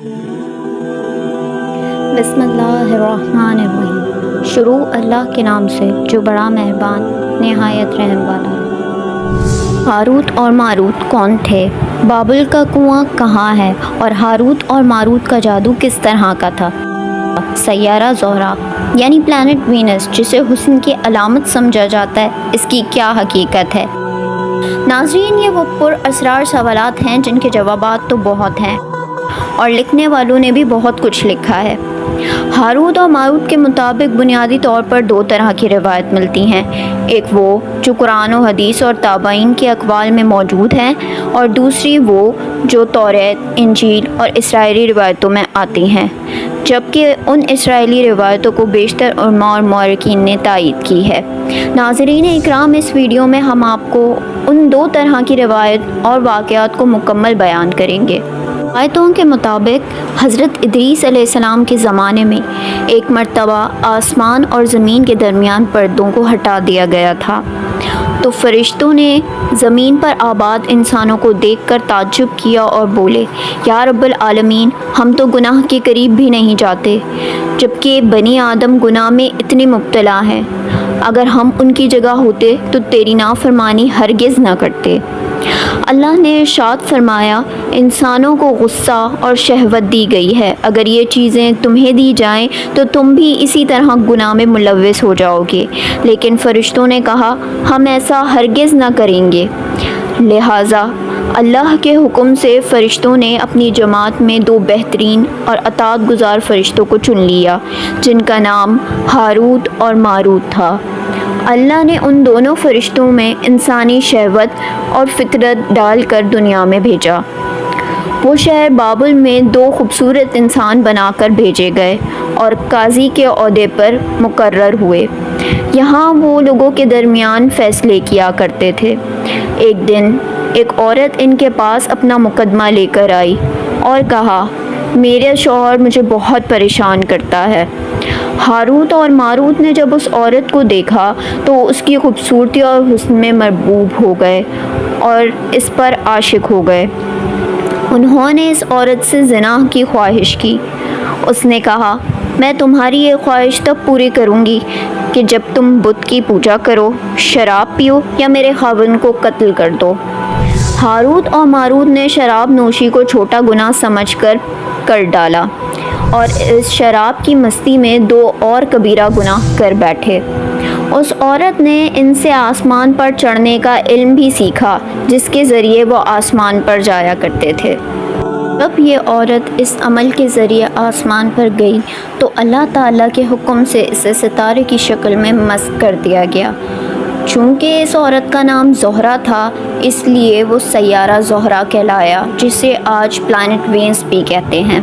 بسم اللہ الرحمن الرحیم۔ شروع اللہ کے نام سے جو بڑا مہربان نہایت رحم والا ہے۔ ہاروت اور ماروت کون تھے؟ بابل کا کنواں کہاں ہے اور ہاروت اور ماروت کا جادو کس طرح کا تھا؟ سیارہ زہرہ یعنی پلانٹ وینس جسے حسن کی علامت سمجھا جاتا ہے، اس کی کیا حقیقت ہے؟ ناظرین، یہ وہ پر اسرار سوالات ہیں جن کے جوابات تو بہت ہیں اور لکھنے والوں نے بھی بہت کچھ لکھا ہے۔ ہاروت اور ماروت کے مطابق بنیادی طور پر دو طرح کی روایت ملتی ہیں، ایک وہ جو قرآن و حدیث اور تابعین کے اقوال میں موجود ہیں، اور دوسری وہ جو توریت، انجیل اور اسرائیلی روایتوں میں آتی ہیں، جبکہ ان اسرائیلی روایتوں کو بیشتر علماء اور مورخین نے تائید کی ہے۔ ناظرین اکرام، اس ویڈیو میں ہم آپ کو ان دو طرح کی روایت اور واقعات کو مکمل بیان کریں گے۔ روایتوں کے مطابق حضرت ادریس علیہ السلام کے زمانے میں ایک مرتبہ آسمان اور زمین کے درمیان پردوں کو ہٹا دیا گیا تھا، تو فرشتوں نے زمین پر آباد انسانوں کو دیکھ کر تعجب کیا اور بولے، یا رب العالمین، ہم تو گناہ کے قریب بھی نہیں جاتے، جبکہ بنی آدم گناہ میں اتنے مبتلا ہیں۔ اگر ہم ان کی جگہ ہوتے تو تیری نافرمانی ہرگز نہ کرتے۔ اللہ نے ارشاد فرمایا، انسانوں کو غصہ اور شہوت دی گئی ہے، اگر یہ چیزیں تمہیں دی جائیں تو تم بھی اسی طرح گناہ میں ملوث ہو جاؤ گے، لیکن فرشتوں نے کہا ہم ایسا ہرگز نہ کریں گے۔ لہٰذا اللہ کے حکم سے فرشتوں نے اپنی جماعت میں دو بہترین اور اطاعت گزار فرشتوں کو چن لیا، جن کا نام ہاروت اور ماروت تھا۔ اللہ نے ان دونوں فرشتوں میں انسانی شہوت اور فطرت ڈال کر دنیا میں بھیجا۔ وہ شہر بابل میں دو خوبصورت انسان بنا کر بھیجے گئے اور قاضی کے عہدے پر مقرر ہوئے۔ یہاں وہ لوگوں کے درمیان فیصلے کیا کرتے تھے۔ ایک دن ایک عورت ان کے پاس اپنا مقدمہ لے کر آئی اور کہا، میرا شوہر مجھے بہت پریشان کرتا ہے۔ ہاروت اور ماروت نے جب اس عورت کو دیکھا تو اس کی خوبصورتی اور حسن میں مربوب ہو گئے اور اس پر عاشق ہو گئے۔ انہوں نے اس عورت سے زنا کی خواہش کی۔ اس نے کہا، میں تمہاری یہ خواہش تب پوری کروں گی کہ جب تم بت کی پوجا کرو، شراب پیو یا میرے خاوند کو قتل کر دو۔ ہاروت اور ماروت نے شراب نوشی کو چھوٹا گناہ سمجھ کر ڈالا اور اس شراب کی مستی میں دو اور کبیرہ گناہ کر بیٹھے۔ اس عورت نے ان سے آسمان پر چڑھنے کا علم بھی سیکھا، جس کے ذریعے وہ آسمان پر جایا کرتے تھے۔ جب یہ عورت اس عمل کے ذریعے آسمان پر گئی تو اللہ تعالیٰ کے حکم سے اسے ستارے کی شکل میں مسخ کر دیا گیا۔ چونکہ اس عورت کا نام زہرہ تھا، اس لیے وہ سیارہ زہرہ کہلایا، جسے آج پلانٹ وینس بھی کہتے ہیں۔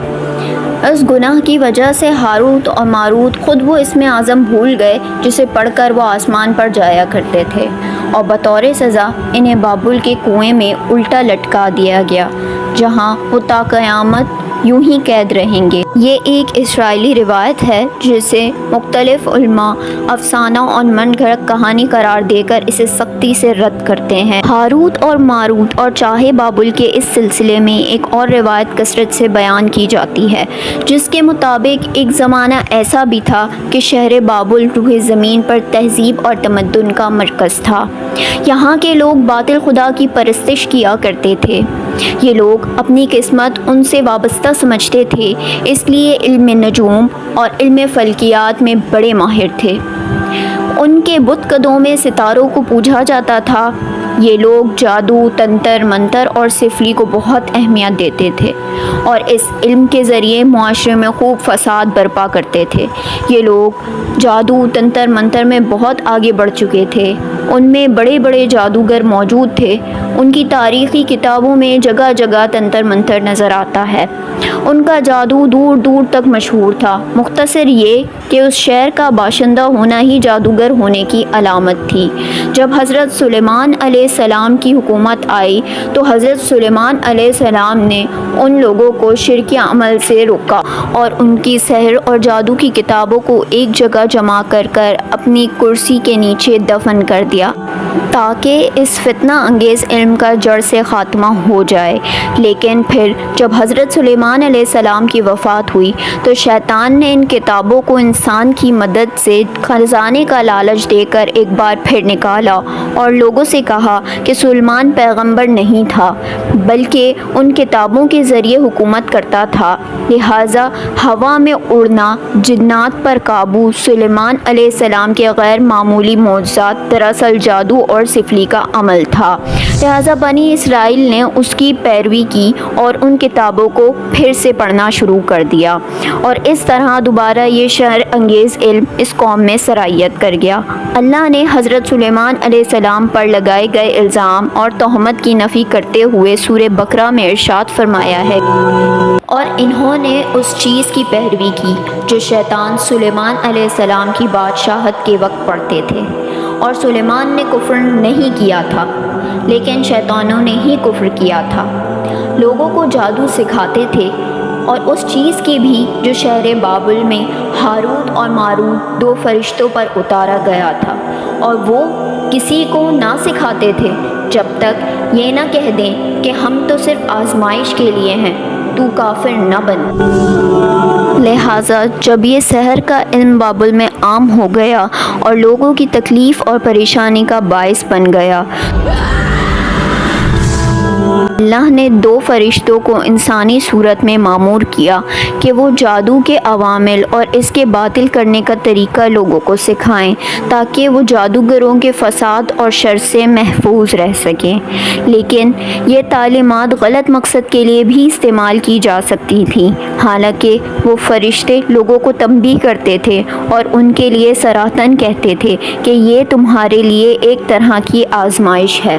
اس گناہ کی وجہ سے ہاروت اور ماروت خود وہ اسم اعظم بھول گئے جسے پڑھ کر وہ آسمان پر جایا کرتے تھے، اور بطور سزا انہیں بابل کے کنویں میں الٹا لٹکا دیا گیا، جہاں وہ تا قیامت یوں ہی قید رہیں گے۔ یہ ایک اسرائیلی روایت ہے جسے مختلف علماء افسانہ اور من گھڑت کہانی قرار دے کر اسے سختی سے رد کرتے ہیں۔ ہاروت اور ماروت اور چاہے بابل کے اس سلسلے میں ایک اور روایت کثرت سے بیان کی جاتی ہے، جس کے مطابق ایک زمانہ ایسا بھی تھا کہ شہر بابل روح زمین پر تہذیب اور تمدن کا مرکز تھا۔ یہاں کے لوگ باطل خدا کی پرستش کیا کرتے تھے۔ یہ لوگ اپنی قسمت ان سے وابستہ سمجھتے تھے، اس لیے علم نجوم اور علم فلکیات میں بڑے ماہر تھے۔ ان کے بت قدوں میں ستاروں کو پوجا جاتا تھا۔ یہ لوگ جادو، تنتر منتر اور سفلی کو بہت اہمیت دیتے تھے اور اس علم کے ذریعے معاشرے میں خوب فساد برپا کرتے تھے۔ یہ لوگ جادو، تنتر منتر میں بہت آگے بڑھ چکے تھے۔ ان میں بڑے بڑے جادوگر موجود تھے۔ ان کی تاریخی کتابوں میں جگہ جگہ تنتر منتر نظر آتا ہے۔ ان کا جادو دور دور تک مشہور تھا۔ مختصر یہ کہ اس شہر کا باشندہ ہونا ہی جادوگر ہونے کی علامت تھی۔ جب حضرت سلیمان علیہ السلام کی حکومت آئی تو حضرت سلیمان علیہ السلام نے ان لوگوں کو شرک عمل سے روکا اور ان کی سحر اور جادو کی کتابوں کو ایک جگہ جمع کر اپنی کرسی کے نیچے دفن کر دیا۔ تاکہ اس فتنہ انگیز علم کا جڑ سے خاتمہ ہو جائے۔ لیکن پھر جب حضرت سلیمان علیہ السلام کی وفات ہوئی تو شیطان نے ان کتابوں کو انسان کی مدد سے خزانے کا لالچ دے کر ایک بار پھر نکالا اور لوگوں سے کہا کہ سلیمان پیغمبر نہیں تھا بلکہ ان کتابوں کے ذریعے حکومت کرتا تھا، لہٰذا ہوا میں اڑنا، جنات پر قابو، سلیمان علیہ السلام کے غیر معمولی معجزات دراصل جادو اور سفلی کا عمل تھا۔ لہٰذا بنی اسرائیل نے اس کی پیروی کی اور ان کتابوں کو پھر سے پڑھنا شروع کر دیا، اور اس طرح دوبارہ یہ شر انگیز علم اس قوم میں سرایت کر گیا۔ اللہ نے حضرت سلیمان علیہ السلام پر لگائے گئے الزام اور تہمت کی نفی کرتے ہوئے سورہ بقرہ میں ارشاد فرمایا ہے، اور انہوں نے اس چیز کی پیروی کی جو شیطان سلیمان علیہ السلام کی بادشاہت کے وقت پڑھتے تھے، اور سلیمان نے کفر نہیں کیا تھا لیکن شیطانوں نے ہی کفر کیا تھا۔ لوگوں کو جادو سکھاتے تھے، اور اس چیز کی بھی جو شہر بابل میں ہاروت اور ماروت 2 فرشتوں پر اتارا گیا تھا، اور وہ کسی کو نہ سکھاتے تھے جب تک یہ نہ کہہ دیں کہ ہم تو صرف آزمائش کے لیے ہیں، تو کافر نہ بن۔ لہٰذا جب یہ سحر کا علم بابل میں عام ہو گیا اور لوگوں کی تکلیف اور پریشانی کا باعث بن گیا، اللہ نے 2 فرشتوں کو انسانی صورت میں مامور کیا کہ وہ جادو کے عوامل اور اس کے باطل کرنے کا طریقہ لوگوں کو سکھائیں تاکہ وہ جادوگروں کے فساد اور شر سے محفوظ رہ سکیں۔ لیکن یہ تعلیمات غلط مقصد کے لیے بھی استعمال کی جا سکتی تھیں، حالانکہ وہ فرشتے لوگوں کو تنبیہ کرتے تھے اور ان کے لیے صراحتاً کہتے تھے کہ یہ تمہارے لیے ایک طرح کی آزمائش ہے،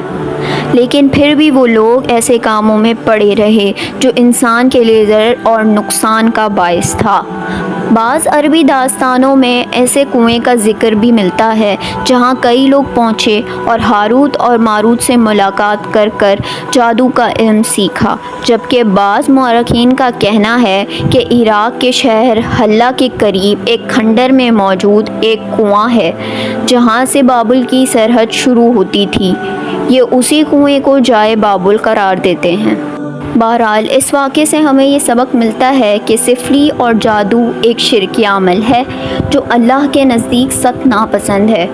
لیکن پھر بھی وہ لوگ ایسے کاموں میں پڑے رہے جو انسان کے لیے ضرر اور نقصان کا باعث تھا۔ بعض عربی داستانوں میں ایسے کنویں کا ذکر بھی ملتا ہے جہاں کئی لوگ پہنچے اور ہاروت اور ماروت سے ملاقات کر کر جادو کا علم سیکھا، جبکہ بعض مورخین کا کہنا ہے کہ عراق کے شہر حلہ کے قریب ایک کھنڈر میں موجود ایک کنواں ہے جہاں سے بابل کی سرحد شروع ہوتی تھی۔ یہ اسی کنویں کو جائے بابل قرار دیتے ہیں۔ بہرحال اس واقعے سے ہمیں یہ سبق ملتا ہے کہ سفلی اور جادو ایک شرکی عمل ہے جو اللہ کے نزدیک سخت ناپسند ہے،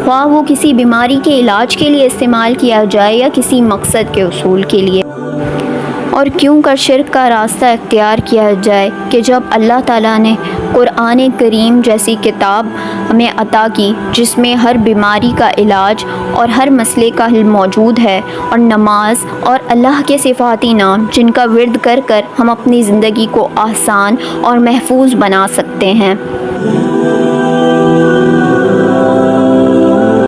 خواہ وہ کسی بیماری کے علاج کے لیے استعمال کیا جائے یا کسی مقصد کے حصول کے لیے۔ اور کیوں کر شرک کا راستہ اختیار کیا جائے کہ جب اللہ تعالیٰ نے قرآن کریم جیسی کتاب ہمیں عطا کی جس میں ہر بیماری کا علاج اور ہر مسئلے کا حل موجود ہے، اور نماز اور اللہ کے صفاتی نام جن کا ورد کر کر ہم اپنی زندگی کو آسان اور محفوظ بنا سکتے ہیں۔